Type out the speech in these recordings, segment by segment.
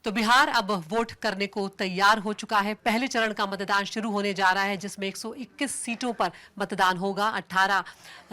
तो बिहार अब वोट करने को तैयार हो चुका है। पहले चरण का मतदान शुरू होने जा रहा है, जिसमें 121 सीटों पर मतदान होगा। 18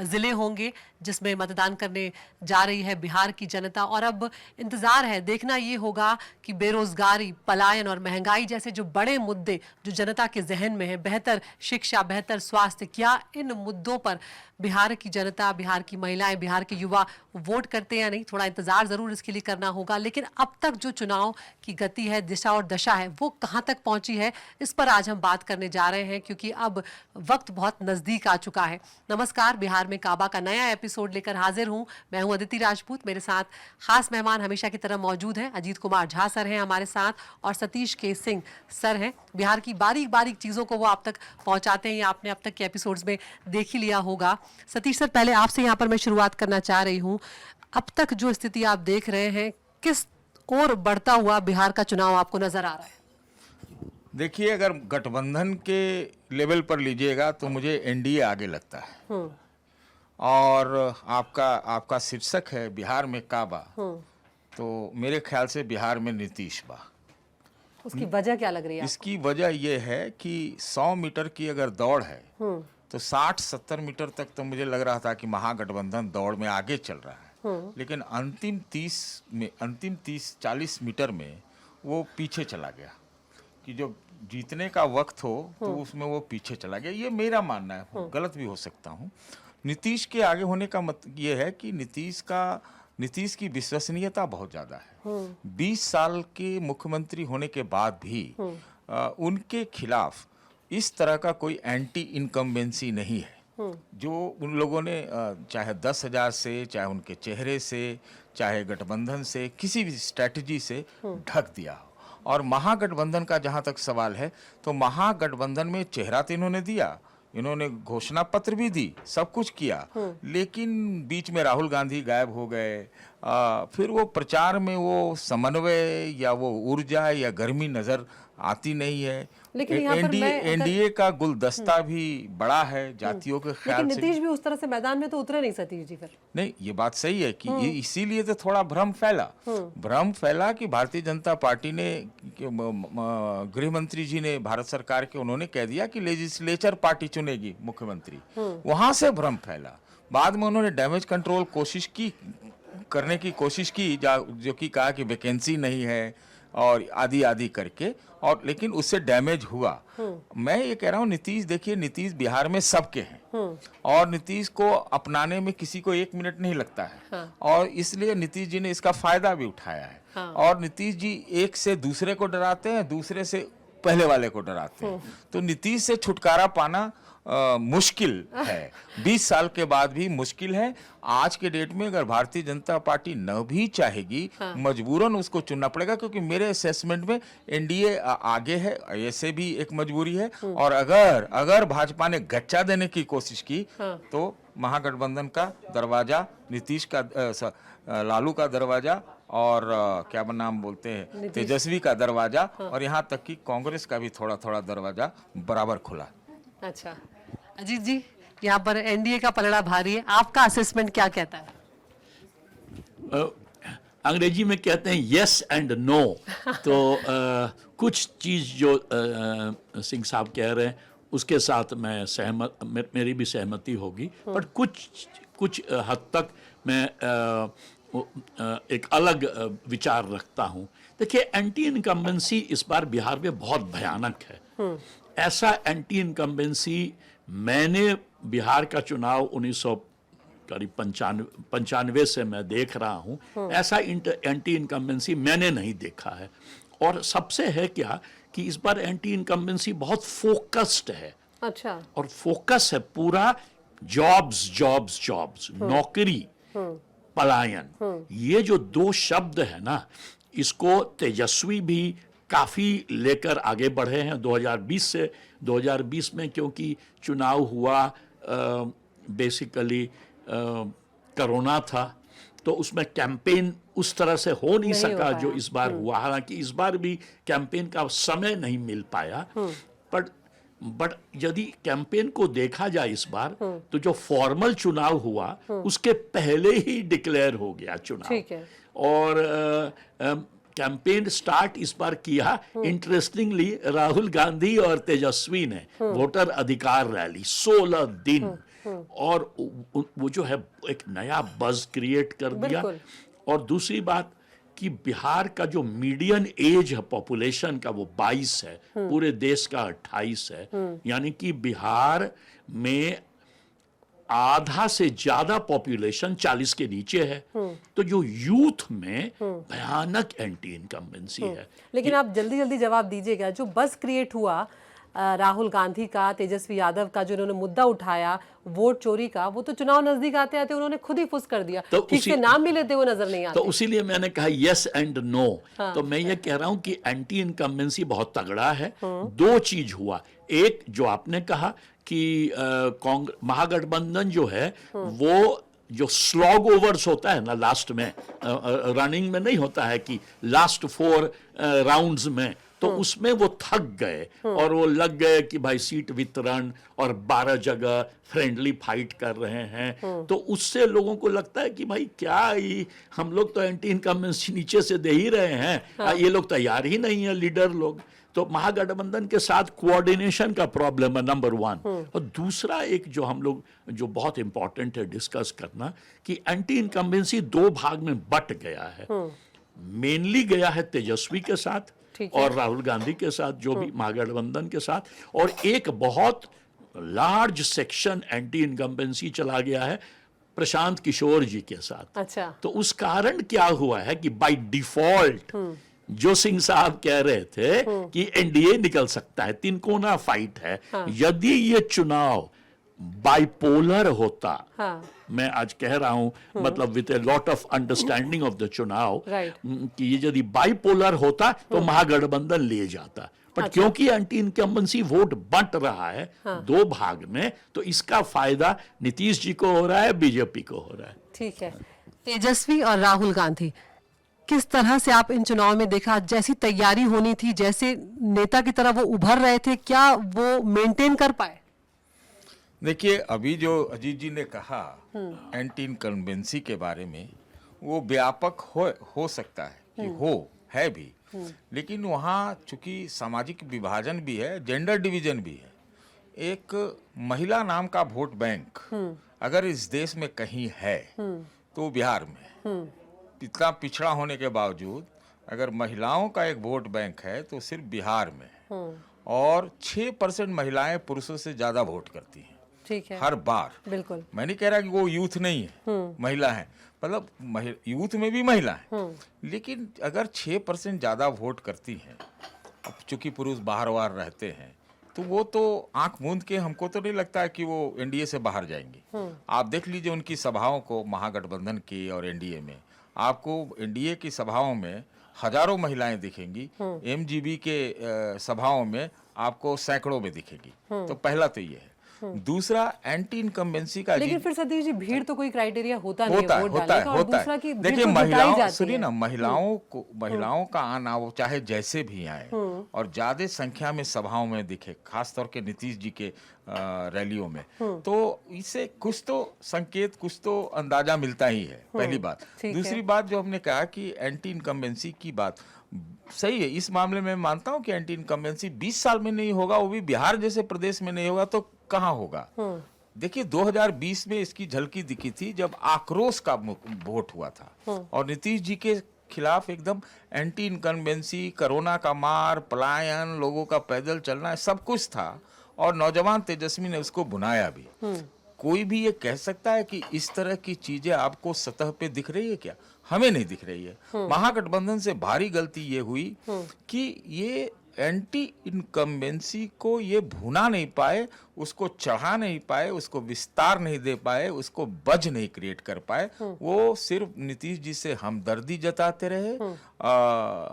जिले होंगे जिसमें मतदान करने जा रही है बिहार की जनता। और अब इंतजार है, देखना ये होगा कि बेरोजगारी, पलायन और महंगाई जैसे जो बड़े मुद्दे जो जनता के जहन में है, बेहतर शिक्षा, बेहतर स्वास्थ्य, क्या इन मुद्दों पर बिहार की जनता, बिहार की महिलाएं, बिहार के युवा वोट करते हैं या नहीं। थोड़ा इंतजार जरूर इसके लिए करना होगा। लेकिन अब तक जो चुनाव की गति है, दिशा और दशा है, वो कहां तक पहुंची है, इस पर आज हम बात करने जा रहे हैं, क्योंकि अब वक्त बहुत नजदीक आ चुका है। नमस्कार, बिहार में काबा का नया एपिसोड लेकर हाजिर हूं। मैं हूं अदिति राजपूत। मेरे साथ खास मेहमान हमेशा की तरह मौजूद हैं। अजीत कुमार झा सर हैं हमारे साथ और सतीश के सिंह सर हैं। बिहार की बारीक बारीक चीजों को वो आप तक पहुंचाते हैं, या आपने अब तक के एपिसोड्स में देख ही लिया होगा। सतीश सर, पहले आपसे यहाँ पर मैं शुरुआत करना चाह रही हूँ। अब तक जो स्थिति आप देख रहे हैं, किस ओर बढ़ता हुआ बिहार का चुनाव आपको नजर आ रहा है? देखिए, अगर गठबंधन के लेवल पर लीजिएगा तो मुझे एनडीए आगे लगता है। और आपका शीर्षक है बिहार में काबा, तो मेरे ख्याल से बिहार में नीतीश बा। उसकी वजह क्या लग रही है? इसकी वजह यह है कि 100 मीटर की अगर दौड़ है तो 60-70 मीटर तक तो मुझे लग रहा था कि महागठबंधन दौड़ में आगे चल रहा है। लेकिन अंतिम 30-40 मीटर में वो पीछे चला गया, कि जो जीतने का वक्त हो तो उसमें वो पीछे चला गया। ये मेरा मानना है, गलत भी हो सकता हूँ। नीतीश के आगे होने का मतलब ये है कि नीतीश की विश्वसनीयता बहुत ज़्यादा है। 20 साल के मुख्यमंत्री होने के बाद भी उनके खिलाफ इस तरह का कोई एंटी इनकम्बेंसी नहीं है, जो उन लोगों ने चाहे 10,000 से, चाहे उनके चेहरे से, चाहे गठबंधन से, किसी भी स्ट्रैटेजी से ढक दिया हो। और महागठबंधन का जहाँ तक सवाल है, तो महागठबंधन में चेहरा तो इन्होंने दिया, इन्होंने घोषणा पत्र भी दी, सब कुछ किया, लेकिन बीच में राहुल गांधी गायब हो गए। फिर वो प्रचार में वो समन्वय या वो ऊर्जा या गर्मी नजर आती नहीं है। लेकिन यहाँ पर एनडीए का गुलदस्ता भी बड़ा है जातियों के ख्याल से। लेकिन नीतीश भी उस तरह से मैदान में तो उतरे नहीं सतीश जी फिर। नहीं, ये बात सही है कि इसीलिए तो थोड़ा भ्रम फैला कि भारतीय जनता पार्टी ने, गृह मंत्री जी ने, भारत सरकार के, उन्होंने कह दिया कि लेजिस्लेचर पार्टी चुनेगी मुख्यमंत्री। वहां से भ्रम फैला। बाद में उन्होंने डैमेज कंट्रोल करने की कोशिश की, जो कि कहा कि वैकेंसी नहीं है और आदि आदि करके, और लेकिन उससे डैमेज हुआ। मैं ये कह रहा हूँ, नीतीश बिहार में सबके हैं, और नीतीश को अपनाने में किसी को 1 मिनट नहीं लगता है। और इसलिए नीतीश जी ने इसका फायदा भी उठाया है। और नीतीश जी एक से दूसरे को डराते हैं, दूसरे से पहले वाले को डराते हैं। तो नीतीश से छुटकारा पाना मुश्किल है, 20 साल के बाद भी मुश्किल है। आज के डेट में अगर भारतीय जनता पार्टी न भी चाहेगी, मजबूरन उसको चुनना पड़ेगा, क्योंकि मेरे असेसमेंट में एनडीए आगे है, ऐसे भी एक मजबूरी है। और अगर भाजपा ने गच्चा देने की कोशिश की तो महागठबंधन का दरवाजा, नीतीश का, लालू का दरवाजा, और क्या नाम बोलते हैं, तेजस्वी का दरवाजा, और यहाँ तक कि कांग्रेस का भी थोड़ा थोड़ा दरवाजा बराबर खुला। अच्छा अजीत जी, यहाँ पर एनडीए का पलड़ा भारी है, आपका असेसमेंट क्या कहता है? अंग्रेजी में कहते हैं यस एंड नो। तो कुछ चीज जो सिंह साहब कह रहे हैं उसके साथ मैं मेरी भी सहमति होगी, पर कुछ हद तक मैं एक अलग विचार रखता हूँ। देखिए, एंटी इनकम्बेंसी इस बार बिहार में बहुत भयानक है। ऐसा एंटी इनकम्बेंसी मैंने बिहार का चुनाव 1995 से मैं देख रहा हूँ, ऐसा एंटी इनकम्बेंसी मैंने नहीं देखा है। और सबसे है क्या कि इस बार एंटी इनकम्बेंसी बहुत फोकस्ड है। अच्छा। और फोकस है पूरा जॉब्स, नौकरी, पलायन। ये जो 2 शब्द है ना, इसको तेजस्वी भी काफ़ी लेकर आगे बढ़े हैं 2020 में, क्योंकि चुनाव हुआ बेसिकली कोरोना था, तो उसमें कैंपेन उस तरह से हो नहीं सका जो इस बार हुआ। हालांकि इस बार भी कैंपेन का समय नहीं मिल पाया, बट यदि कैंपेन को देखा जाए इस बार, तो जो फॉर्मल चुनाव हुआ उसके पहले ही डिक्लेयर हो गया चुनाव। और कैंपेन स्टार्ट इस बार किया इंटरेस्टिंगली राहुल गांधी और तेजस्वी ने वोटर अधिकार रैली 16 दिन और वो जो है एक नया बज क्रिएट कर दिया। बिल्कुल। और दूसरी बात कि बिहार का जो मीडियन एज है पॉपुलेशन का वो 22 है, पूरे देश का 28 है, यानी कि बिहार में आधा से ज्यादा पॉपुलेशन 40 के नीचे है। तो जो यूथ में भयानक एंटी इनकम्बेंसी है। लेकिन आप जल्दी जल्दी जवाब दीजिएगा, जो बस क्रिएट हुआ राहुल गांधी का, तेजस्वी यादव का, जो उन्होंने मुद्दा उठाया वोट चोरी का, वो तो चुनाव नजदीक आते आते उन्होंने खुद ही फुस कर दिया। तो ठीक से नाम भी लेते हुए नजर नहीं आते। तो उसीलिए मैंने कहा यस एंड नो। तो मैं ये कह रहा हूं कि एंटी इनकम्बेंसी बहुत तगड़ा है। दो चीज हुआ, एक जो आपने कहा कि महागठबंधन जो है वो जो स्लॉग ओवर्स होता है ना लास्ट में, रनिंग में नहीं होता है कि लास्ट 4 राउंड्स में, तो उसमें वो थक गए और वो लग गए कि भाई सीट वितरण और 12 जगह फ्रेंडली फाइट कर रहे हैं। तो उससे लोगों को लगता है कि भाई क्या ही हम लोग तो एंटी इनकम्बेंसी नीचे से दे ही रहे हैं, ये लोग तैयार ही नहीं है लीडर लोग। तो महागठबंधन के साथ कोऑर्डिनेशन का प्रॉब्लम है नंबर 1। और दूसरा एक जो हम लोग जो बहुत इंपॉर्टेंट है डिस्कस करना कि एंटी इनकम्बेंसी 2 भाग में बट गया है। मेनली गया है तेजस्वी के साथ और राहुल गांधी के साथ, जो भी महागठबंधन के साथ, और एक बहुत लार्ज सेक्शन एंटी इनकम्बेंसी चला गया है प्रशांत किशोर जी के साथ। अच्छा। तो उस कारण क्या हुआ है कि बाय डिफॉल्ट जो सिंह साहब कह रहे थे कि एनडीए निकल सकता है, 3 कोना फाइट है। यदि ये चुनाव बाइपोलर होता, मैं आज कह रहा हूं मतलब with a lot of understanding of the चुनाव, कि ये यदि बाइपोलर होता तो महागठबंधन ले जाता। पर क्योंकि एंटी इनकम्बेंसी वोट बंट रहा है 2 भाग में, तो इसका फायदा नीतीश जी को हो रहा है, बीजेपी को हो रहा है। ठीक है। तेजस्वी और राहुल गांधी, किस तरह से आप इन चुनाव में देखा, जैसी तैयारी होनी थी, जैसे नेता की तरह वो उभर रहे थे, क्या वो मेंटेन कर पाए? देखिए, अभी जो अजीत जी ने कहा एंटी इनकम्बेंसी के बारे में, वो व्यापक हो सकता है कि है भी, लेकिन वहाँ चूंकि सामाजिक विभाजन भी है, जेंडर डिवीजन भी है। एक महिला नाम का वोट बैंक अगर इस देश में कहीं है तो बिहार में। इतना पिछड़ा होने के बावजूद अगर महिलाओं का एक वोट बैंक है तो सिर्फ बिहार में है। और 6% महिलाएं पुरुषों से ज्यादा वोट करती हैं। ठीक है। हर बार। बिल्कुल। मैं नहीं कह रहा कि वो यूथ नहीं है, महिला है, मतलब यूथ में भी महिला है, लेकिन अगर 6% ज्यादा वोट करती हैं, अब चूंकि पुरुष बाहर रहते हैं, तो वो तो आंख मूंद के हमको तो नहीं लगता है कि वो एनडीए से बाहर जाएंगे। आप देख लीजिए उनकी सभाओं को, महागठबंधन की और एनडीए में, आपको एनडीए की सभाओं में हजारों महिलाएं दिखेंगी, एमजीबी के सभाओं में आपको सैकड़ों में दिखेगी। तो पहला तो ये है। दूसरा, एंटी इनकम्बेंसी का, लेकिन फिर सतीश जी, भीड़ तो कोई क्राइटेरिया होता नहीं है वोट डालने का। और दूसरा कि भीड़ देखिए, तो महिलाओं, सुनिए ना, महिलाओं का आना, वो चाहे जैसे भी आए और ज्यादा संख्या में सभाओं में दिखे, खासतौर के नीतीश जी के रैलियों में, तो इससे कुछ तो संकेत, कुछ तो अंदाजा मिलता ही है, पहली बात। दूसरी बात जो हमने कहा कि एंटी इनकम्बेंसी की बात सही है, इस मामले में मानता हूं कि एंटी इनकम्बेंसी 20 साल में नहीं होगा, वो भी बिहार जैसे प्रदेश में नहीं होगा, तो कहां होगा? देखिए, 2020 में इसकी झलकी दिखी थी जब आक्रोश का वोट हुआ था और नीतीश जी के खिलाफ एकदम एंटी इनकम्बेंसी, कोरोना का मार, पलायन, लोगों का पैदल चलना, सब कुछ था और नौजवान तेजस्वी ने उसको बुनाया भी। कोई भी ये कह सकता है कि इस तरह की चीजें आपको सतह पे दिख रही है क्या? हमें नहीं दिख रही है। महागठबंधन से भारी गलती ये हुई कि ये एंटी इनकम्बेंसी को ये भुना नहीं पाए, उसको चढ़ा नहीं पाए, उसको विस्तार नहीं दे पाए, उसको बज नहीं क्रिएट कर पाए। वो सिर्फ नीतीश जी से हमदर्दी जताते रहे,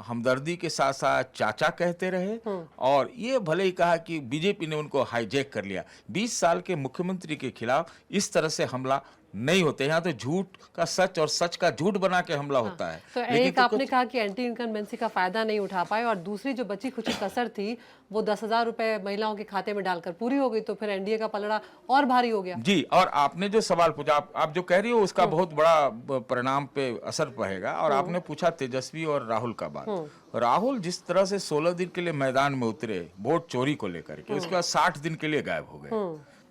हमदर्दी के साथ साथ चाचा कहते रहे, और ये भले ही कहा कि बीजेपी ने उनको हाईजैक कर लिया। 20 साल के मुख्यमंत्री के खिलाफ इस तरह से हमला नहीं होते। यहाँ तो झूठ का सच और सच का झूठ बना के हमला होता है। तो लेकिन एक आपने कहा कि एंटी इनकम्बेंसी का फायदा नहीं उठा पाए, और दूसरी जो बची खुची कसर थी वो 10,000 रुपए महिलाओं के खाते में डालकर पूरी हो गई, तो फिर एनडीए का पलड़ा और भारी हो गया। जी, और आपने जो सवाल पूछा, आप जो कह रही हो उसका बहुत बड़ा परिणाम पे असर पड़ेगा। और आपने पूछा तेजस्वी और राहुल का बात। राहुल जिस तरह से 16 दिन के लिए मैदान में उतरे वोट चोरी को लेकर के, उसके बाद 60 दिन के लिए गायब हो गए।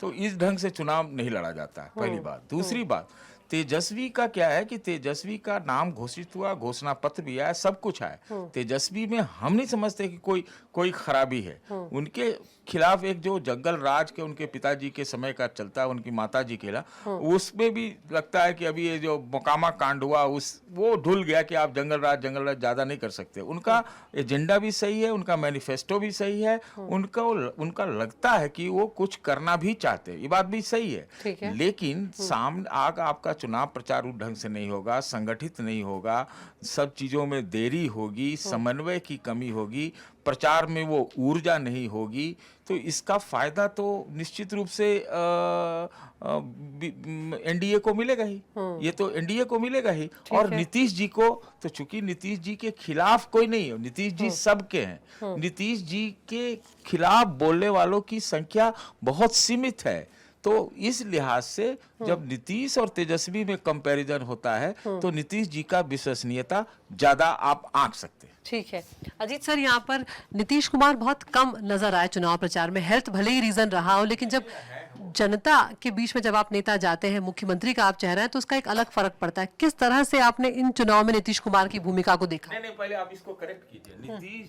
तो इस ढंग से चुनाव नहीं लड़ा जाता है, पहली बात। दूसरी बात, तेजस्वी का क्या है कि तेजस्वी का नाम घोषित हुआ, घोषणा पत्र भी आया, सब कुछ आया। तेजस्वी में हम नहीं समझते कि कोई खराबी है। उनके खिलाफ एक जो जंगल राज के उनके पिताजी के समय का चलता है, उनकी माताजी के खिलाफ, उसमें भी लगता है कि अभी ये जो मोकामा कांड हुआ वो ढुल गया कि आप जंगल राज ज्यादा नहीं कर सकते। उनका एजेंडा भी सही है, उनका मैनिफेस्टो भी सही है, उनका लगता है कि वो कुछ करना भी चाहते हैं, ये बात भी सही है। लेकिन सामने आपका चुनाव प्रचार उस ढंग से नहीं होगा, संगठित नहीं होगा, सब चीजों में देरी होगी, समन्वय की कमी होगी, प्रचार में वो ऊर्जा नहीं होगी, तो इसका फायदा तो निश्चित रूप से एनडीए को मिलेगा ही। ये तो एनडीए को मिलेगा ही। और नीतीश जी को तो, चूंकि नीतीश जी के खिलाफ कोई नहीं है, नीतीश जी सबके हैं, नीतीश जी के खिलाफ बोलने वालों की संख्या बहुत सीमित है। तो इस लिहाज से जब नीतीश और तेजस्वी में कंपैरिजन होता है तो नीतीश जी का विश्वसनीयता ज्यादा आप आंक सकते हैं। ठीक है अजीत सर, यहाँ पर नीतीश कुमार बहुत कम नजर आए चुनाव प्रचार में। हेल्थ भले ही रीजन रहा हो, लेकिन जब जनता के बीच में जब आप नेता जाते हैं, मुख्यमंत्री का आप चेहरा है, तो उसका एक अलग फर्क पड़ता है। किस तरह से आपने इन चुनाव में नीतीश कुमार की भूमिका को देखा? नहीं, पहले आप इसको करेक्ट कीजिए। नीतीश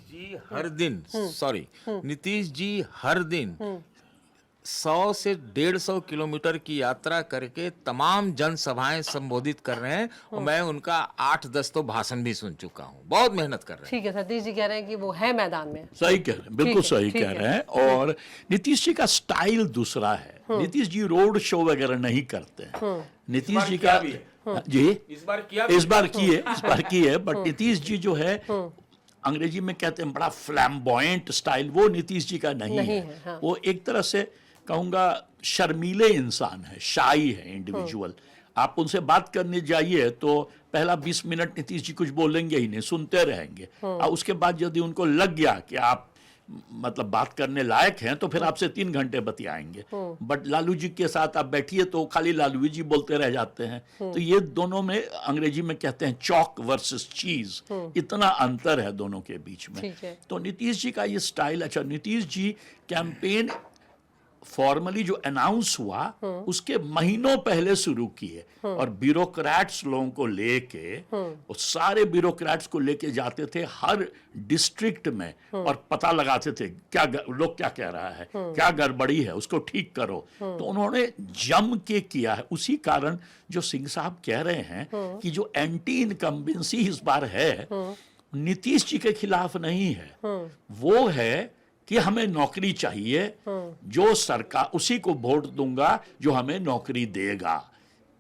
जी हर दिन 100 से 150 किलोमीटर की यात्रा करके तमाम जनसभाएं संबोधित कर रहे हैं, और मैं उनका 8-10 तो भाषण भी सुन चुका हूँ। बहुत मेहनत कर रहे हैं। ठीक है, सतीश जी कह रहे हैं कि वो है मैदान में। सही कह रहे हैं, बिल्कुल सही कह रहे हैं। और नीतीश जी का स्टाइल दूसरा है। नीतीश जी रोड शो वगैरह नहीं करते हैं। नीतीश जी का जी इस बार की है, बट नीतीश जी जो है, अंग्रेजी में कहते हैं बड़ा फ्लैम्बॉयंट स्टाइल, वो नीतीश जी का नहीं है। हाँ। वो एक तरह से कहूंगा शर्मीले इंसान है, शाई है इंडिविजुअल। आप उनसे बात करने जाइए तो पहला 20 मिनट नीतीश जी कुछ बोलेंगे ही नहीं, सुनते रहेंगे। और उसके बाद यदि उनको लग गया कि आप मतलब बात करने लायक हैं तो फिर आपसे 3 घंटे बतियाएंगे। बट लालू जी के साथ आप बैठिए तो खाली लालू जी बोलते रह जाते हैं। तो ये दोनों में अंग्रेजी में कहते हैं चॉक वर्सेस चीज, इतना अंतर है दोनों के बीच में। तो नीतीश जी का ये स्टाइल अच्छा। नीतीश जी कैंपेन फॉर्मली जो अनाउंस हुआ उसके महीनों पहले शुरू किए, और ब्यूरोक्रेट्स लोगों को लेके, और सारे ब्यूरोक्रेट्स को लेके जाते थे हर डिस्ट्रिक्ट में, और पता लगाते थे लोग क्या कह रहा है, क्या गड़बड़ी है, उसको ठीक करो। तो उन्होंने जम के किया है। उसी कारण जो सिंह साहब कह रहे हैं कि जो एंटी इनकम्बेंसी इस बार है नीतीश जी के खिलाफ नहीं है, वो है कि हमें नौकरी चाहिए, जो सरकार उसी को वोट दूंगा जो हमें नौकरी देगा।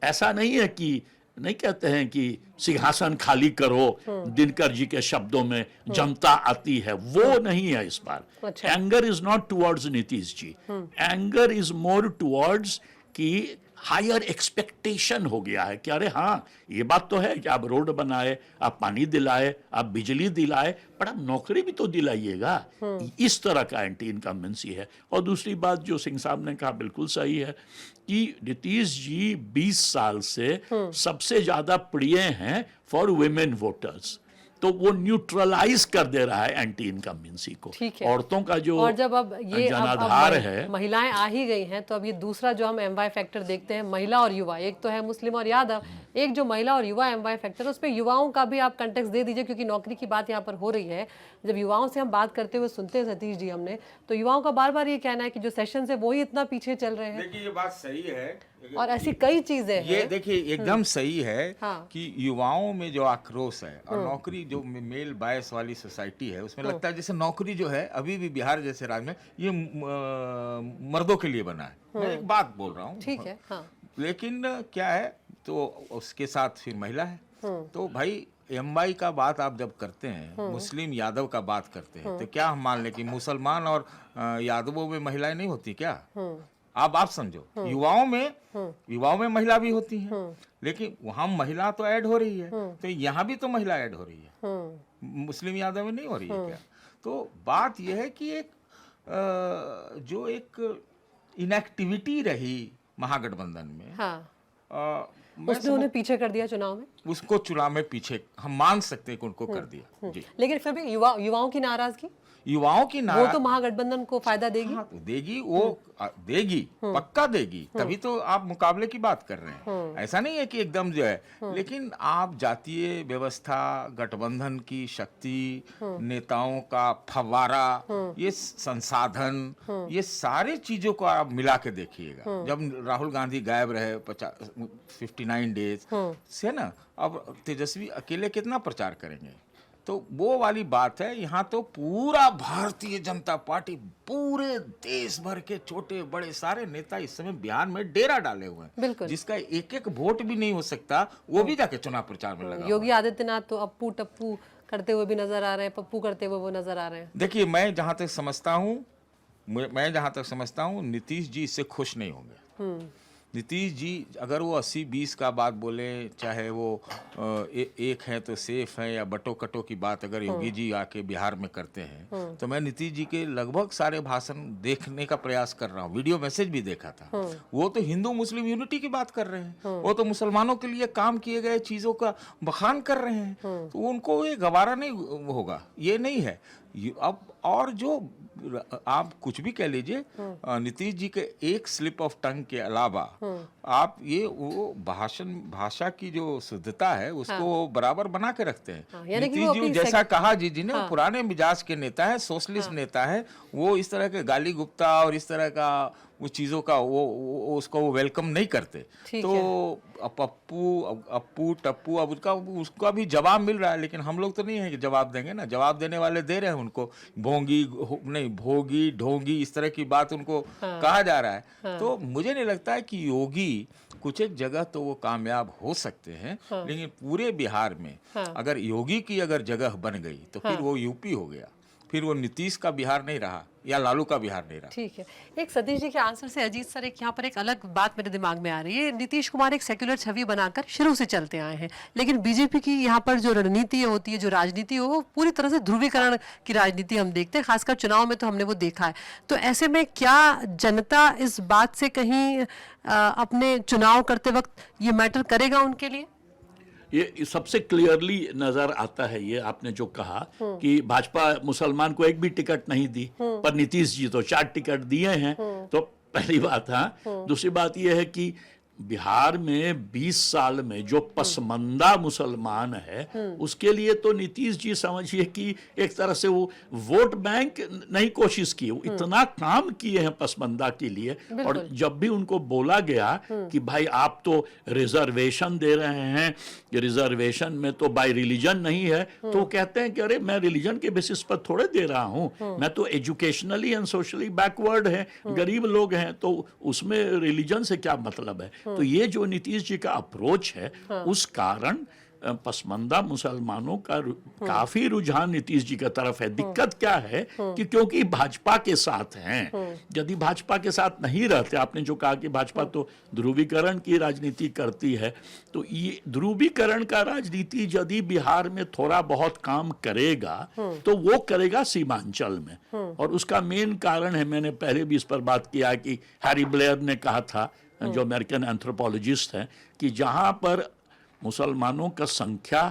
ऐसा नहीं है कि नहीं कहते हैं कि सिंहासन खाली करो, दिनकर जी के शब्दों में जनता आती है, वो नहीं है इस बार। Anger is not towards Nitish ji, anger is more towards कि हायर एक्सपेक्टेशन हो गया है कि अरे हाँ ये बात तो है कि आप रोड बनाए, आप पानी दिलाए, आप बिजली दिलाए, पर आप नौकरी भी तो दिलाइएगा। इस तरह का एंटी इनकम्बेंसी है। और दूसरी बात जो सिंह साहब ने कहा बिल्कुल सही है कि नीतीश जी 20 साल से सबसे ज्यादा प्रिय हैं फॉर वुमेन वोटर्स। तो वो न्यूट्रलाइज कर दे रहा है एंटी इनकम्बेंसी को। औरतों का जो और जब अब ये जनाधार है, महिलाएं आ ही गई हैं, तो अब ये दूसरा जो हम एमवाई फैक्टर देखते हैं, महिला और युवा, एक तो है मुस्लिम और यादव, एक जो महिला और युवा एमवाई फैक्टर, उस पर युवाओं का भी आप कंटेक्स्ट दे दीजिए, क्योंकि नौकरी की बात यहाँ पर हो रही है। जब युवाओं से हम बात करते हुए सुनते हैं सतीश जी हमने, तो युवाओं का बार बार ये कहना है कि जो सेशन है वो ही इतना पीछे चल रहे हैं। देखिए ये बात सही है, और ऐसी कई चीजें हैं। ये देखिए एकदम सही है हाँ। कि युवाओं में जो आक्रोश है, और नौकरी जो मेल बायस वाली सोसाइटी है, उसमें लगता है जैसे नौकरी जो है अभी भी बिहार जैसे राज्य में ये मर्दों के लिए बना है। मैं एक बात बोल रहा हूँ, ठीक है हाँ। लेकिन क्या है, तो उसके साथ फिर महिला है। तो भाई एमवाई का बात आप जब करते हैं, मुस्लिम यादव का बात करते हैं, तो क्या हम मान लें कि मुसलमान और यादवों में महिलाएं नहीं होती क्या? अब आप समझो, युवाओं में महिला भी होती हैं, लेकिन वहां महिला तो ऐड हो रही है, तो यहाँ भी तो महिला ऐड हो रही है, मुस्लिम यादव में नहीं हो रही है क्या? तो बात यह है कि एक जो एक इनएक्टिविटी रही महागठबंधन में, हाँ, मैं उसने उन्हें पीछे कर दिया चुनाव में। उसको चुनाव में पीछे हम मान सकते हैं कि उनको कर दिया जी। लेकिन फिर भी युवाओं की नाराजगी, युवाओं की वो तो महागठबंधन को फायदा देगी। हाँ, तो देगी, वो देगी, पक्का देगी, तभी तो आप मुकाबले की बात कर रहे हैं। ऐसा नहीं है कि एकदम जो है, लेकिन आप जातीय व्यवस्था, गठबंधन की शक्ति, नेताओं का फव्वारा, ये संसाधन, ये सारे चीजों को आप मिला के देखिएगा। जब राहुल गांधी गायब रहे 59 डेज से ना, अब तेजस्वी अकेले कितना प्रचार करेंगे? तो वो वाली बात है। यहाँ तो पूरा भारतीय जनता पार्टी, पूरे देश भर के छोटे बड़े सारे नेता इस समय बिहार में डेरा डाले हुए हैं, जिसका एक एक वोट भी नहीं हो सकता, वो भी जाके चुनाव प्रचार में लगा। योगी आदित्यनाथ तो अप्पू टप्पू करते हुए भी नजर आ रहे हैं, पप्पू करते हुए वो नजर आ रहे हैं। देखिए, मैं जहां तक समझता हूँ नीतीश जी इससे खुश नहीं होंगे। नीतीश जी अगर वो 80-20 का बात बोले, चाहे वो एक है तो सेफ है, या बटो कटो की बात अगर योगी जी आके बिहार में करते हैं, तो मैं नीतीश जी के लगभग सारे भाषण देखने का प्रयास कर रहा हूँ, वीडियो मैसेज भी देखा था। वो तो हिंदू मुस्लिम यूनिटी की बात कर रहे हैं, वो तो मुसलमानों के लिए काम किए गए चीजों का बखान कर रहे हैं, तो उनको ये गवारा नहीं होगा, ये नहीं है। अब और जो आप कुछ भी कह लीजिए, नीतीश जी के एक स्लिप ऑफ टंग के अलावा आप ये वो भाषा की जो शुद्धता है उसको बराबर बना के रखते हैं। नीतीश जी जैसा कहा जी ने, वो पुराने मिजाज के नेता है, सोशलिस्ट नेता है, वो इस तरह के गाली गुप्ता और इस तरह का उस चीजों का वो उसको वो वेलकम नहीं करते। तो अप्पू टप्पू अब उसका भी जवाब मिल रहा है, लेकिन हम लोग तो नहीं है कि जवाब देंगे ना, जवाब देने वाले दे रहे हैं उनको, भोगी ढोंगी इस तरह की बात उनको कहा जा रहा है। तो मुझे नहीं लगता है कि योगी कुछ एक जगह तो वो कामयाब हो सकते हैं, लेकिन पूरे बिहार में अगर योगी की अगर जगह बन गई तो फिर वो यूपी हो गया, फिर वो नीतीश का बिहार नहीं रहा या लालू का बिहार नहीं रहा। ठीक है, एक सतीश जी के आंसर से अजीत सर एक यहाँ पर एक अलग बात मेरे दिमाग में आ रही है। नीतीश कुमार एक सेक्युलर छवि बनाकर शुरू से चलते आए हैं, लेकिन बीजेपी की यहाँ पर जो रणनीति होती है, जो राजनीति हो, वो पूरी तरह से ध्रुवीकरण की राजनीति हम देखते हैं, खासकर चुनाव में तो हमने वो देखा है। तो ऐसे में क्या जनता इस बात से कहीं अपने चुनाव करते वक्त ये मैटर करेगा उनके लिए? ये सबसे क्लियरली नजर आता है, ये आपने जो कहा कि भाजपा मुसलमान को एक भी टिकट नहीं दी, पर नीतीश जी तो 4 टिकट दिए हैं। तो पहली बात है। दूसरी बात ये है कि बिहार में 20 साल में जो पसमंदा मुसलमान है, उसके लिए तो नीतीश जी समझिए कि एक तरह से वो वोट बैंक नहीं कोशिश की, वो इतना काम किए हैं पसमंदा के लिए। और जब भी उनको बोला गया कि भाई आप तो रिजर्वेशन दे रहे हैं, रिजर्वेशन में तो बाय रिलीजन नहीं है, तो कहते हैं कि अरे मैं रिलीजन के बेसिस पर थोड़े दे रहा हूं, मैं तो एजुकेशनली एंड सोशली बैकवर्ड है, गरीब लोग हैं, तो उसमें रिलीजन से क्या मतलब है। तो ये जो नीतीश जी का अप्रोच है, उस कारण पसमंदा मुसलमानों का काफी रुझान नीतीश जी की तरफ है। दिक्कत क्या है कि क्योंकि भाजपा के साथ हैं, यदि भाजपा के साथ नहीं रहते, आपने जो कहा कि भाजपा तो ध्रुवीकरण की राजनीति करती है, तो ये ध्रुवीकरण का राजनीति यदि बिहार में थोड़ा बहुत काम करेगा तो वो करेगा सीमांचल में। और उसका मेन कारण है, मैंने पहले भी इस पर बात किया कि हैरी ब्लेयर ने कहा था, जो अमेरिकन एंथ्रोपोलॉजिस्ट हैं, कि जहां पर मुसलमानों का संख्या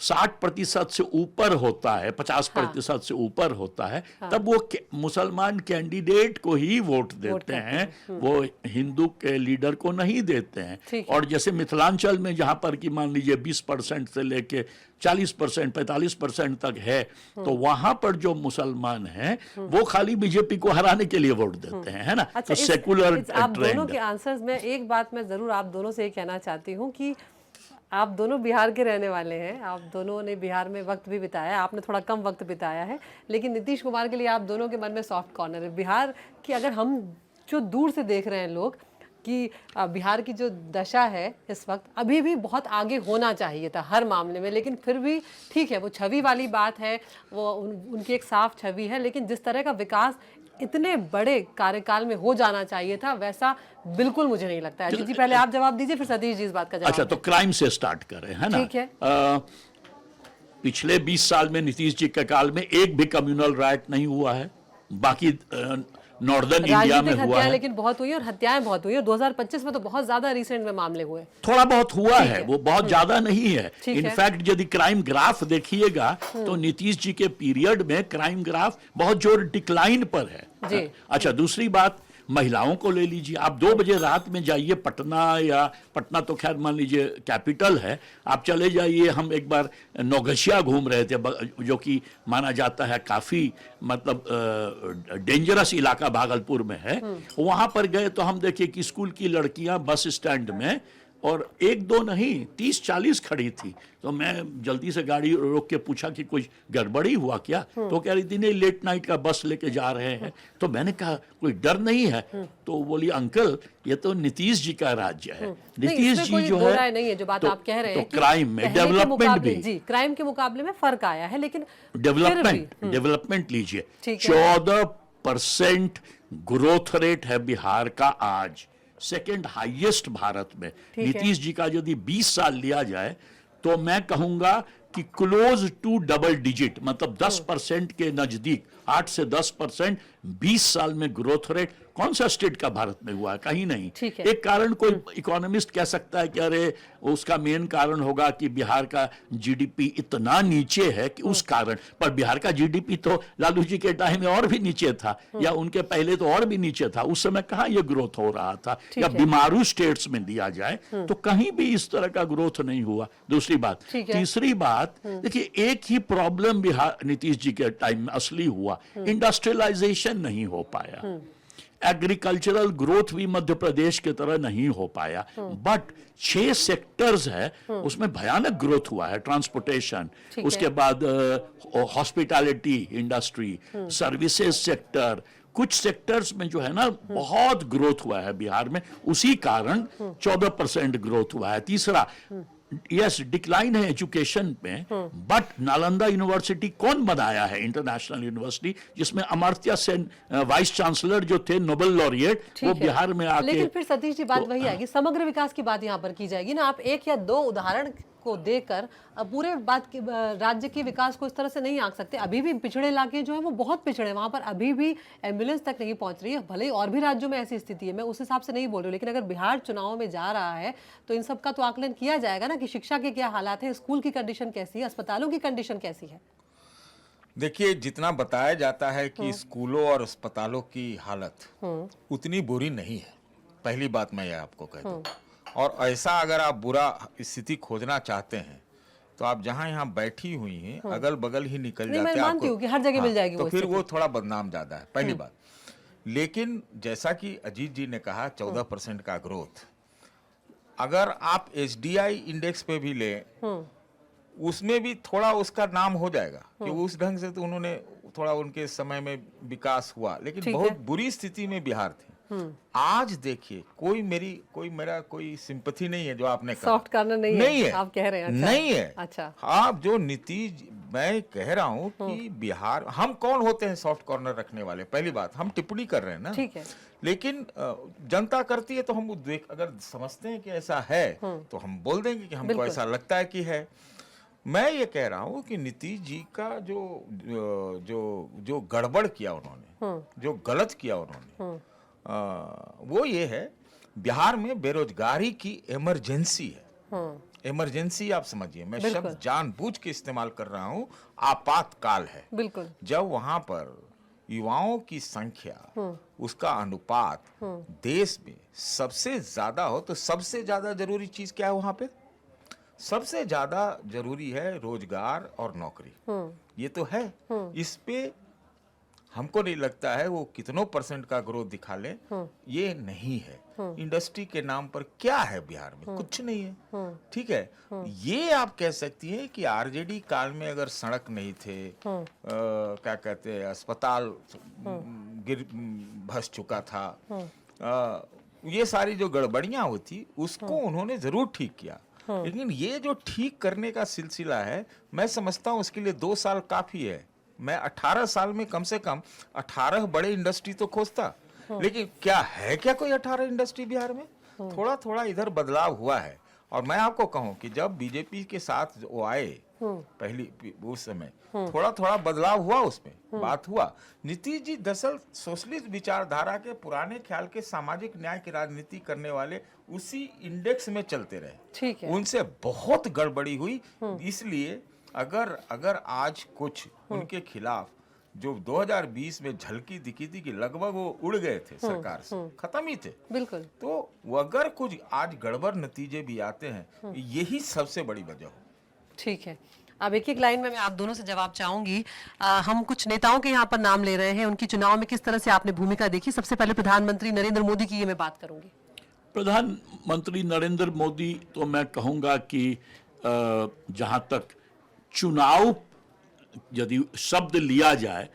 60% से ऊपर होता है, 50% से ऊपर होता है, तब वो मुसलमान कैंडिडेट को ही वोट देते हैं, वो हिंदू के लीडर को नहीं देते हैं। और जैसे मिथिलांचल में जहां पर कि मान लीजिए 20% से लेके 40%, 45% तक है, तो वहां पर जो मुसलमान हैं वो खाली बीजेपी को हराने के लिए वोट देते हैं, है ना। अच्छा, तो सेकुलर आप दोनों के आंसर्स में एक बात मैं जरूर आप दोनों से कहना चाहती हूँ कि आप दोनों बिहार के रहने वाले हैं, आप दोनों ने बिहार में वक्त भी बिताया, आपने थोड़ा कम वक्त बिताया है, लेकिन नीतीश कुमार के लिए आप दोनों के मन में सॉफ्ट कॉर्नर है। बिहार की अगर हम जो दूर से देख रहे हैं लोग कि बिहार की जो दशा है इस वक्त, अभी भी बहुत आगे होना चाहिए था हर मामले में, लेकिन फिर भी ठीक है, वो छवि वाली बात है, वो उनकी एक साफ छवि है, लेकिन जिस तरह का विकास इतने बड़े कार्यकाल में हो जाना चाहिए था, वैसा बिल्कुल मुझे नहीं लगता है। अजीत जी पहले आप जवाब दीजिए, फिर सतीश जी इस बात का जवाब अच्छा, तो क्राइम से स्टार्ट करें, है ना? ठीक है। पिछले 20 साल में नीतीश जी के काल में एक भी कम्युनल राइट नहीं हुआ है, बाकी नॉर्दर्न इंडिया में राजनीतिक हुआ हत्याएं है। लेकिन बहुत हुई और हत्याएं बहुत हुई, और 2025 में तो बहुत ज्यादा रिसेंट में मामले हुए। थोड़ा बहुत हुआ है, है। वो बहुत ज्यादा नहीं है। ठीक है। इनफैक्ट यदि क्राइम ग्राफ देखिएगा तो नीतीश जी के पीरियड में क्राइम ग्राफ बहुत जोर डिक्लाइन पर है। जी। अच्छा, दूसरी बात, महिलाओं को ले लीजिए, आप 2 बजे रात में जाइए पटना, या पटना तो खैर मान लीजिए कैपिटल है, आप चले जाइए। हम एक बार नौगछिया घूम रहे थे, जो कि माना जाता है काफी मतलब डेंजरस इलाका भागलपुर में है। वहां पर गए तो हम देखे कि स्कूल की लड़कियां बस स्टैंड में, और 1-2 नहीं 30-40 खड़ी थी। तो मैं जल्दी से गाड़ी रोक के पूछा कि कोई गड़बड़ी हुआ क्या? तो कह रही थी नहीं, लेट नाइट का बस लेके जा रहे हैं। तो मैंने कहा कोई डर नहीं है? तो बोली अंकल ये तो नीतीश जी का राज्य है। नीतीश जी जो है, नहीं है जो बात आप कह रहे हैं तो क्राइम में पहले के डेवलपमेंट मुकाबले- भी, जी, क्राइम के मुकाबले में फर्क आया है, लेकिन डेवलपमेंट लीजिए, ठीक है। 14% ग्रोथ रेट है बिहार का आज, सेकेंड हाईएस्ट भारत में। है। नीतीश जी का यदि 20 साल लिया जाए तो मैं कहूंगा कि क्लोज टू डबल डिजिट, मतलब 10% के नजदीक, 8 से 10% 20 साल में ग्रोथ रेट कौन सा स्टेट का भारत में हुआ है? कहीं नहीं। ठीक है। एक कारण कोई इकोनॉमिस्ट कह सकता है कि अरे उसका मेन कारण होगा कि बिहार का जीडीपी इतना नीचे है कि उस कारण, पर बिहार का जीडीपी तो लालू जी के टाइम में और भी नीचे था, या उनके पहले तो और भी नीचे था। उस समय कहाँ ये ग्रोथ हो रहा था? या बीमारू स्टेट्स में दिया जाए तो कहीं भी इस तरह का ग्रोथ नहीं हुआ। दूसरी बात, ठीक है। तीसरी बात, देखिए एक ही प्रॉब्लम बिहार नीतीश जी के टाइम में असली हुआ, इंडस्ट्रियलाइजेशन नहीं हो पाया। एग्रीकल्चरल ग्रोथ भी मध्य प्रदेश की तरह नहीं हो पाया। बट 6 सेक्टर्स है उसमें भयानक ग्रोथ हुआ है। ट्रांसपोर्टेशन, उसके बाद हॉस्पिटैलिटी इंडस्ट्री, सर्विसेज सेक्टर, कुछ सेक्टर्स में जो है ना बहुत ग्रोथ हुआ है बिहार में। उसी कारण 14% ग्रोथ हुआ है। तीसरा, यस डिक्लाइन है एजुकेशन में, बट नालंदा यूनिवर्सिटी कौन बनाया है? इंटरनेशनल यूनिवर्सिटी, जिसमें अमर्त्य सेन वाइस चांसलर जो थे, नोबेल लॉरिएट, वो बिहार में आके। लेकिन फिर सतीश जी बात वही आएगी, समग्र विकास की बात यहाँ पर की जाएगी ना। आप 1 या 2 उदाहरण को देकर अब पूरे बात की राज्य के विकास को इस तरह से नहीं आंक सकते। अभी भी पिछड़े इलाके जो है वो बहुत पिछड़े, वहां पर अभी भी एम्बुलेंस तक नहीं पहुंच रही है। भले ही और भी राज्यों में ऐसी स्थिति है, मैं उस हिसाब से नहीं बोल रही हूँ, लेकिन अगर बिहार चुनाव में जा रहा है तो इन सब का तो आकलन किया जाएगा ना कि शिक्षा के क्या हालात है, स्कूल की कंडीशन कैसी है, अस्पतालों की कंडीशन कैसी है। देखिए, जितना बताया जाता है कि स्कूलों और अस्पतालों की हालत उतनी बुरी नहीं है, पहली बात मैं ये आपको कह दूं। और ऐसा अगर आप बुरा स्थिति खोजना चाहते हैं तो आप जहां यहाँ बैठी हुई हैं अगल बगल ही निकल नहीं, जाते मैं हैं मानती हूँ कि हर जगह मिल जाएगी तो वो फिर स्थिति। वो थोड़ा बदनाम ज्यादा है, पहली बात। लेकिन जैसा कि अजीत जी ने कहा 14% का ग्रोथ, अगर आप एसडीआई इंडेक्स पे भी ले, उसमें भी थोड़ा उसका नाम हो जाएगा कि उस ढंग से तो उन्होंने थोड़ा उनके समय में विकास हुआ, लेकिन बहुत बुरी स्थिति में बिहार थी। आज देखिए, कोई मेरा कोई सिंपैथी नहीं है जो आपने कहा, सॉफ्ट कॉर्नर नहीं है, आप कह रहे हैं। अच्छा, नहीं है। अच्छा, आप जो नीतीश, मैं कह रहा हूं कि बिहार, हम कौन होते हैं सॉफ्ट कॉर्नर रखने वाले? पहली बात, हम टिप्पणी कर रहे हैं ना, ठीक है। लेकिन जनता करती है तो हम अगर समझते हैं कि ऐसा है तो हम बोल देंगे कि हमको ऐसा लगता है कि है। मैं ये कह रहा हूं कि नीतीश जी का जो गड़बड़ किया उन्होंने, जो गलत किया उन्होंने, वो ये है, बिहार में बेरोजगारी की इमरजेंसी है। इमरजेंसी आप समझिए, मैं शब्द जानबूझ के इस्तेमाल कर रहा हूं, आपातकाल है। बिल्कुल। जब वहां पर युवाओं की संख्या, उसका अनुपात देश में सबसे ज्यादा हो, तो सबसे ज्यादा जरूरी चीज क्या है वहां पे? सबसे ज्यादा जरूरी है रोजगार और नौकरी। ये तो है। इस पे हमको नहीं लगता है वो कितनों % का ग्रोथ दिखा ले, ये नहीं है। इंडस्ट्री के नाम पर क्या है बिहार में? कुछ नहीं है। ठीक है, ये आप कह सकती हैं कि आरजेडी काल में अगर सड़क नहीं थे, क्या कहते हैं, अस्पताल धंस चुका था, ये सारी जो गड़बड़ियां होती उसको उन्होंने जरूर ठीक किया। लेकिन ये जो ठीक करने का सिलसिला है, मैं समझता हूं उसके लिए 2 साल काफी है। मैं 18 साल में कम से कम 18 बड़े इंडस्ट्री तो खोजता, लेकिन क्या है क्या कोई 18 इंडस्ट्री बिहार में? थोड़ा थोड़ा इधर बदलाव हुआ है। और मैं आपको कहूं कि जब बीजेपी के साथ वो आए पहली उस समय थोड़ा थोड़ा बदलाव हुआ, उसमें बात हुआ। नीतीश जी दरअसल सोशलिस्ट विचारधारा के पुराने ख्याल के सामाजिक न्याय की राजनीति करने वाले उसी इंडेक्स में चलते रहे। ठीक है। उनसे बहुत गड़बड़ी हुई। इसलिए अगर आज कुछ उनके खिलाफ जो 2020 में झलकी दिखी थी कि लगभग वो उड़ गए थे सरकार से, खत्म ही थे, बिल्कुल। तो वो अगर कुछ आज गड़बड़ नतीजे भी आते हैं, यही सबसे बड़ी वजह हो। ठीक है, अब एक एक लाइन में मैं आप दोनों से जवाब चाहूंगी। हम कुछ नेताओं के यहाँ पर नाम ले रहे हैं, उनकी चुनाव में किस तरह से आपने भूमिका देखी। सबसे पहले प्रधानमंत्री नरेंद्र मोदी की ये मैं बात करूंगी। प्रधानमंत्री नरेंद्र मोदी तो मैं कहूँगा कि जहाँ तक चुनाव यदि शब्द लिया जाए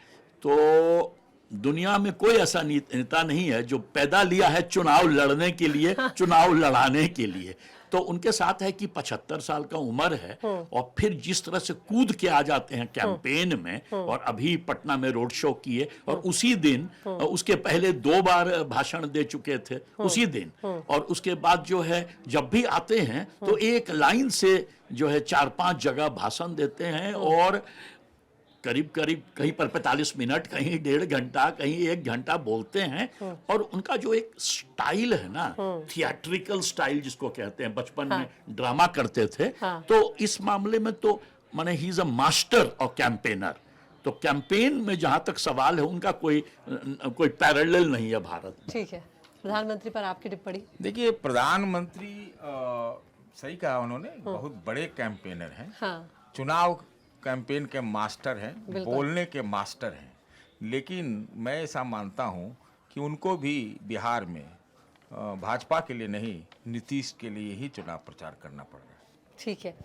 तो दुनिया में कोई ऐसा नेता नहीं है जो पैदा लिया है चुनाव लड़ने के लिए, चुनाव लड़ाने के लिए। तो उनके साथ है कि 75 साल का उम्र है और फिर जिस तरह से कूद के आ जाते हैं कैंपेन में, और अभी पटना में रोड शो किए और उसी दिन, उसके पहले 2 बार भाषण दे चुके थे उसी दिन, और उसके बाद जो है जब भी आते हैं तो एक लाइन से जो है 4-5 जगह भाषण देते हैं और करीब करीब कहीं पर 45 मिनट, कहीं 1.5 घंटा, कहीं 1 घंटा बोलते हैं। और उनका जो एक स्टाइल है ना, थिएट्रिकल स्टाइल जिसको कहते हैं, बचपन में ड्रामा करते थे, तो इस मामले में तो माने ही इज अ मास्टर और कैंपेनर। तो कैंपेन में जहां तक सवाल है उनका कोई पैरेलल नहीं है भारत में। ठीक है, प्रधानमंत्री पर आपकी टिप्पणी। देखिए, प्रधानमंत्री सही कहा उन्होंने, बहुत बड़े कैंपेनर हैं, चुनाव कैंपेन के मास्टर हैं, बोलने के मास्टर हैं। लेकिन मैं ऐसा मानता हूं कि उनको भी बिहार में भाजपा के लिए नहीं, नीतीश के लिए ही चुनाव प्रचार करना पड़ रहा है। ठीक है,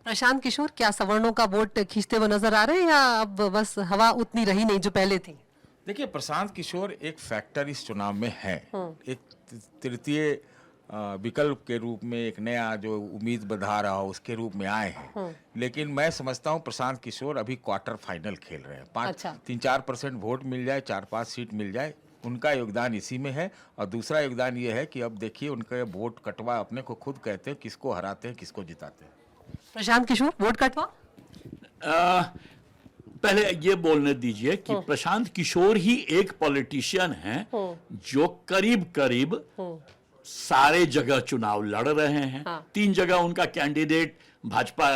प्रशांत किशोर, क्या सवर्णों का वोट खींचते हुए नजर आ रहे हैं या अब बस हवा उतनी रही नहीं जो पहले थी? देखिए, प्रशांत किशोर एक फैक्टर इस चुनाव में है, एक तृतीय विकल्प के रूप में, एक नया जो उम्मीद बढ़ा रहा हो उसके रूप में आए हैं। लेकिन मैं समझता हूं प्रशांत किशोर अभी क्वार्टर फाइनल खेल रहे हैं। 3-4% वोट मिल जाए, 4-5 सीट मिल जाए, उनका योगदान इसी में है। और दूसरा योगदान ये है कि अब देखिए उनका वोट कटवा अपने को खुद कहते हैं, किसको हराते हैं, किसको जिताते हैं। प्रशांत किशोर, वोट कटवा? पहले ये बोलने दीजिए कि प्रशांत किशोर ही एक पॉलिटिशियन हैं जो करीब करीब सारे जगह चुनाव लड़ रहे हैं। 3 जगह उनका कैंडिडेट भाजपा,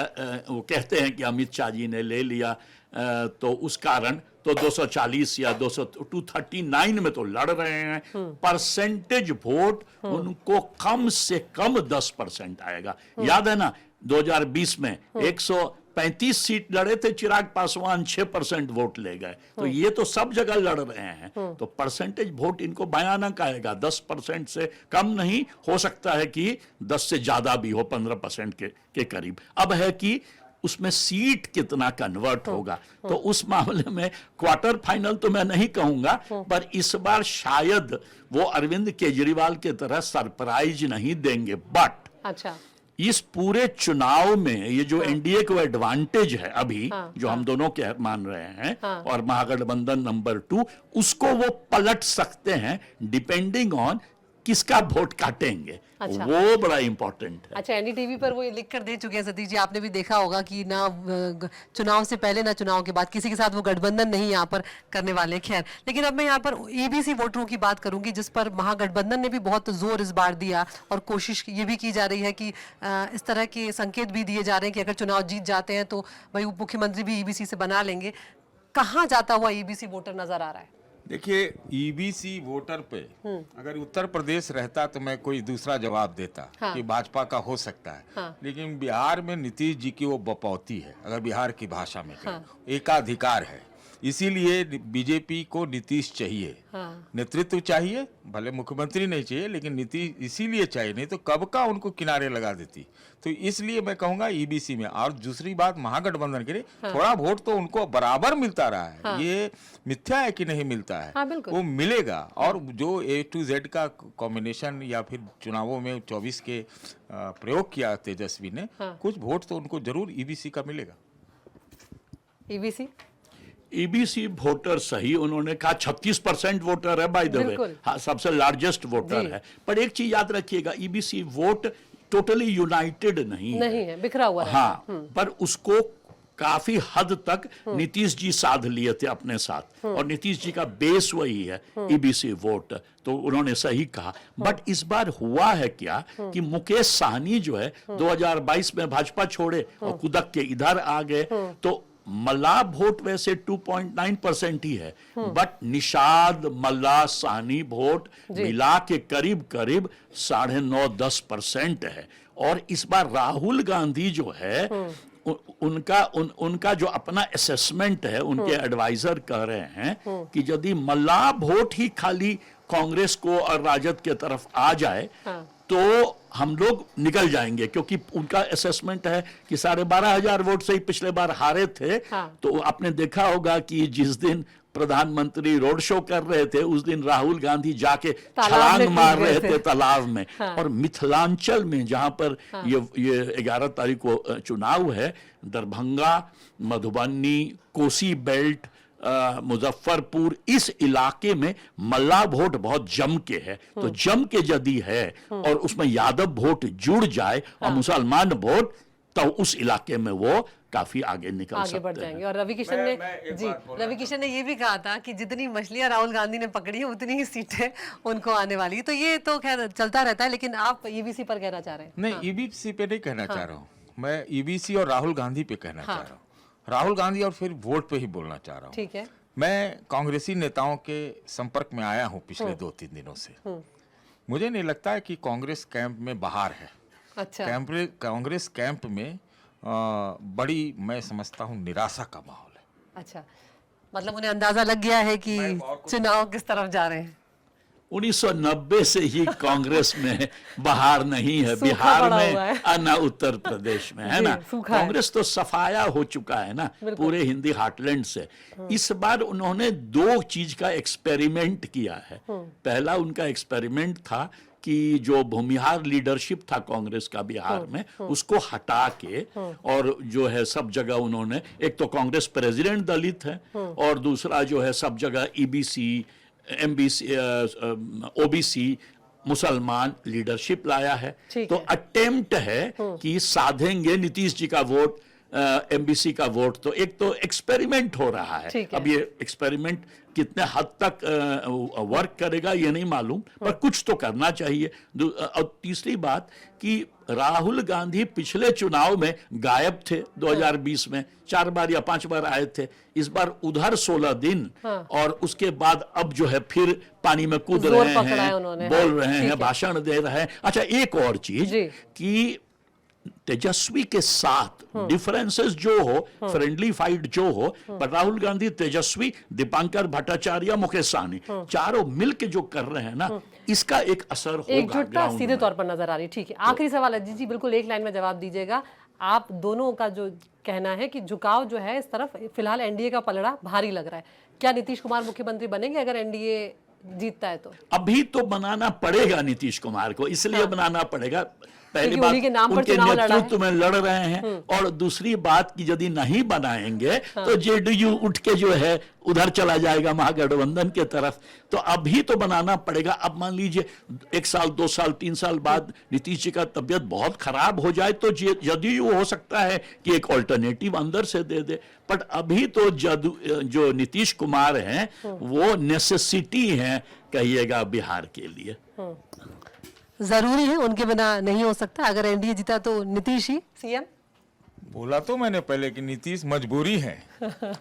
वो कहते हैं कि अमित शाह जी ने ले लिया, तो उस कारण तो 240 या 239 में तो लड़ रहे हैं। परसेंटेज वोट उनको कम से कम 10% आएगा। याद है ना, 2020 में 135 सीट लड़े थे, चिराग पासवान 6% वोट ले गए। तो ये तो सब जगह लड़ रहे हैं, तो परसेंटेज वोट इनको भयानक आएगा। 10% से कम नहीं हो सकता है कि 10 से ज्यादा भी हो, 15% के करीब। अब है कि उसमें सीट कितना कन्वर्ट होगा, तो उस मामले में क्वार्टर फाइनल तो मैं नहीं कहूंगा, पर इस बार शायद वो अरविंद केजरीवाल की तरह सरप्राइज नहीं देंगे। बट अच्छा, इस पूरे चुनाव में ये जो एनडीए को एडवांटेज है अभी, जो हम दोनों के मान रहे हैं, और महागठबंधन नंबर 2, उसको वो पलट सकते हैं डिपेंडिंग ऑन किसका वोट काटेंगे। अच्छा। वो बड़ा इंपॉर्टेंट है। अच्छा, एनडीटीवी पर वो ये लिख कर दे चुके हैं सतीश जी, आपने भी देखा होगा कि ना चुनाव से पहले ना चुनाव के बाद किसी के साथ वो गठबंधन नहीं यहाँ पर करने वाले। खैर, लेकिन अब मैं यहाँ पर एबीसी वोटरों की बात करूंगी, जिस पर महागठबंधन ने भी बहुत जोर इस बार दिया, और कोशिश ये भी की जा रही है कि इस तरह के संकेत भी दिए जा रहे हैं कि अगर चुनाव जीत जाते हैं तो भाई उप मुख्यमंत्री भी ईबीसी से बना लेंगे। कहाँ जाता हुआ ईबीसी वोटर नजर आ रहा है? देखिए, ईबीसी वोटर पे अगर उत्तर प्रदेश रहता तो मैं कोई दूसरा जवाब देता कि भाजपा का हो सकता है। लेकिन बिहार में नीतीश जी की वो बपौती है, अगर बिहार की भाषा में कहें, एकाधिकार है। इसीलिए बीजेपी को नीतीश चाहिए, नेतृत्व चाहिए, भले मुख्यमंत्री नहीं चाहिए, लेकिन नीतीश इसीलिए चाहिए, नहीं तो कब का उनको किनारे लगा देती। तो इसलिए मैं कहूंगा ईबीसी में। और दूसरी बात, महागठबंधन के लिए थोड़ा वोट तो उनको बराबर मिलता रहा है। ये मिथ्या है कि नहीं मिलता है, वो मिलेगा। और जो A to Z का कॉम्बिनेशन या फिर चुनावों में 24 के प्रयोग किया तेजस्वी ने, कुछ वोट तो उनको जरूर ईबीसी का मिलेगा। ईबीसी ईबीसी वोटर सही, उन्होंने कहा 36% वोटर है बाय द वे, बिल्कुल। हाँ, सबसे लार्जेस्ट वोटर जी। है। पर एक चीज याद रखिएगा, ईबीसी वोट टोटली यूनाइटेड नहीं है, बिखरा हुआ रहता है। हाँ, पर उसको काफी हद तक नीतीश जी साध लिए थे अपने साथ, और नीतीश जी का बेस वही है ईबीसी वोट, तो उन्होंने सही कहा। बट इस बार हुआ है क्या कि मुकेश साहनी जो है 2022 में भाजपा छोड़े और कुदक के इधर आ गए, तो मल्लाह वोट वैसे 2.9% ही है, but Nishad Mallah Sahni vote मिला के करीब करीब 9.5-10% है। और इस बार राहुल गांधी जो है उनका जो अपना असेसमेंट है, उनके एडवाइजर कह रहे हैं कि यदि मल्लाह वोट ही खाली कांग्रेस को और राजद के तरफ आ जाए तो हम लोग निकल जाएंगे, क्योंकि उनका असेसमेंट है कि 12,500 वोट से ही पिछले बार हारे थे। तो आपने देखा होगा कि जिस दिन प्रधानमंत्री रोड शो कर रहे थे उस दिन राहुल गांधी जाके छलांग मार रहे थे तालाब में। और मिथिलांचल में जहां पर ये 11 तारीख को चुनाव है, दरभंगा, मधुबनी, कोसी बेल्ट, मुजफ्फरपुर, इस इलाके में मल्लाह वोट बहुत जम के है। तो जम के यदि है और उसमें यादव वोट जुड़ जाए और मुसलमान वोट, तो उस इलाके में वो काफी आगे निकल आगे सकते बढ़ हैं। जाएंगे। और रवि किशन रवि किशन ने ये भी कहा था कि जितनी मछलियां राहुल गांधी ने पकड़ी है उतनी ही सीटें उनको आने वाली है। तो ये तो खैर चलता रहता है, लेकिन आप ईबीसी पर कहना चाह रहे हैं? नहीं, ईबीसी पे नहीं कहना चाह रहा हूँ मैं, ईबीसी और राहुल गांधी पे कहना चाह रहा हूँ। राहुल गांधी और फिर वोट पे ही बोलना चाह रहा हूँ। ठीक है। मैं कांग्रेसी नेताओं के संपर्क में आया हूँ पिछले 2-3 दिनों से। मुझे नहीं लगता है कि कांग्रेस कैंप में बाहर है। अच्छा। कांग्रेस कैंप में बड़ी, मैं समझता हूँ, निराशा का माहौल है। अच्छा, मतलब उन्हें अंदाजा लग गया है कि चुनाव किस तरफ जा रहे हैं। 1990 से ही कांग्रेस में बाहर नहीं है, बिहार में ना उत्तर प्रदेश में, है ना। कांग्रेस तो सफाया हो चुका है ना पूरे हिंदी हार्टलैंड से। इस बार उन्होंने 2 चीज का एक्सपेरिमेंट किया है। पहला उनका एक्सपेरिमेंट था कि जो भूमिहार लीडरशिप था कांग्रेस का बिहार में, उसको हटा के, और जो है सब जगह उन्होंने, एक तो कांग्रेस प्रेसिडेंट दलित है और दूसरा जो है सब जगह ईबीसी, एमबीसी, ओबीसी, मुसलमान लीडरशिप लाया है। तो अटेम्प्ट है कि साधेंगे नीतीश जी का वोट, एमबीसी का वोट। तो एक तो एक्सपेरिमेंट हो रहा है। अब ये एक्सपेरिमेंट कितने हद तक वर्क करेगा ये नहीं मालूम, पर कुछ तो करना चाहिए। और तीसरी बात कि राहुल गांधी पिछले चुनाव में गायब थे 2020 में, 4 बार या 5 बार आए थे। इस बार उधर 16 दिन, और उसके बाद अब जो है फिर पानी में कूद रहे हैं, बोल रहे हैं, भाषण दे रहे हैं। अच्छा, एक और चीज कि तेजस्वी के साथ डिफरेंसेस जो हो, फ्रेंडली फाइट जो हो, पर राहुल गांधी, तेजस्वी, दीपांकर भट्टाचार्य, मुकेश सहनी, चारों मिलके जो कर रहे हैं ना, इसका एक असर होगा। एकजुटता सीधे तौर पर नजर आ रही है। ठीक है, आखिरी सवाल है जी, बिल्कुल एक लाइन में जवाब दीजिएगा। आप दोनों का जो कहना है कि झुकाव जो है इस तरफ, फिलहाल एनडीए का पलड़ा भारी लग रहा है, क्या नीतीश कुमार मुख्यमंत्री बनेंगे अगर एनडीए जीतता है तो? अभी तो बनाना पड़ेगा नीतीश कुमार को, इसलिए बनाना पड़ेगा। पहली बात, उनके नेतृत्व में लड़ रहे हैं, और दूसरी बात कि यदि नहीं बनाएंगे तो जेडीयू उठ के जो है उधर चला जाएगा महागठबंधन के तरफ। तो अभी तो बनाना पड़ेगा। अब मान लीजिए 1 साल, 2 साल, 3 साल बाद नीतीश जी का तबियत बहुत खराब हो जाए तो जदयू हो सकता है कि एक ऑल्टरनेटिव अंदर से दे दे। बट अभी तो जो नीतीश कुमार हैं वो नेसेसिटी है कहिएगा बिहार के लिए। जरूरी है, उनके बिना नहीं हो सकता। अगर एनडीए जीता तो नीतीश ही सीएम। बोला तो मैंने पहले कि नीतीश मजबूरी है।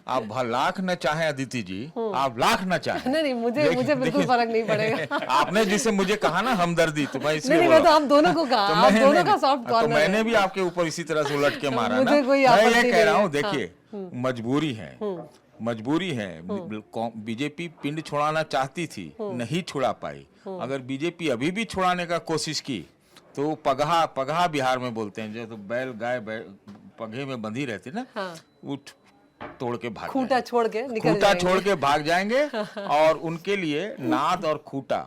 आप लाख न चाहें अदिति जी, आप लाख न चाहें। नहीं, मुझे बिल्कुल फर्क नहीं पड़ेगा। आपने जिसे मुझे कहा ना हमदर्दी, तो मैं इसलिए नहीं, मैं तो हम दोनों को कहा, आप दोनों का सॉफ्ट कॉर्नर तो मैंने भी आपके ऊपर इसी तरह से उलट के मारा ना। मुझे कोई मैं आपत्ति ये कह रहा नहीं हूँ, देखिए, मजबूरी है, मजबूरी है। बीजेपी पिंड छुड़ाना चाहती थी, नहीं छुड़ा पाई। अगर बीजेपी अभी भी छुड़ाने का कोशिश की तो पगहा बिहार में बोलते हैं, जो तो बैल गाय पगहे में बंधी रहती ना, उठ तोड़ के भाग, खूंटा छोड़ के भाग जाएंगे। और उनके लिए नाद और खूंटा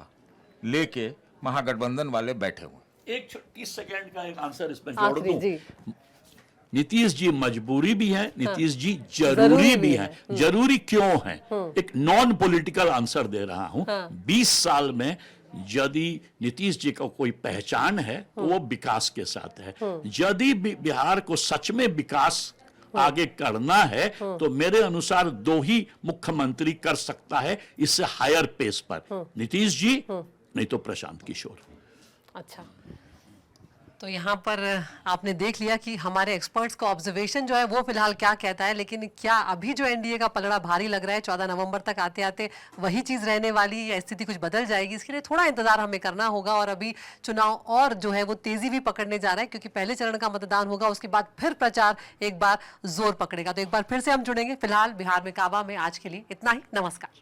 लेके महागठबंधन वाले बैठे हुए। एक 30 सेकंड का एक आंसर इसमें जोड़ दूं। नीतीश जी मजबूरी भी है, नीतीश जी जरूरी भी है। जरूरी क्यों है? एक नॉन पॉलिटिकल आंसर दे रहा हूं। 20 साल में यदि नीतीश जी का कोई पहचान है तो वो विकास के साथ है। यदि बिहार को सच में विकास आगे करना है तो मेरे अनुसार 2 ही मुख्यमंत्री कर सकता है इससे हायर पेस पर, नीतीश जी नहीं तो प्रशांत किशोर। अच्छा, तो यहाँ पर आपने देख लिया कि हमारे एक्सपर्ट्स का ऑब्जर्वेशन जो है वो फिलहाल क्या कहता है, लेकिन क्या अभी जो एनडीए का पलड़ा भारी लग रहा है 14 नवंबर तक आते आते वही चीज़ रहने वाली या स्थिति कुछ बदल जाएगी, इसके लिए थोड़ा इंतजार हमें करना होगा। और अभी चुनाव और जो है वो तेजी भी पकड़ने जा रहा है, क्योंकि पहले चरण का मतदान होगा, उसके बाद फिर प्रचार एक बार जोर पकड़ेगा। तो एक बार फिर से हम जुड़ेंगे। फिलहाल बिहार में काबा में आज के लिए इतना ही। नमस्कार।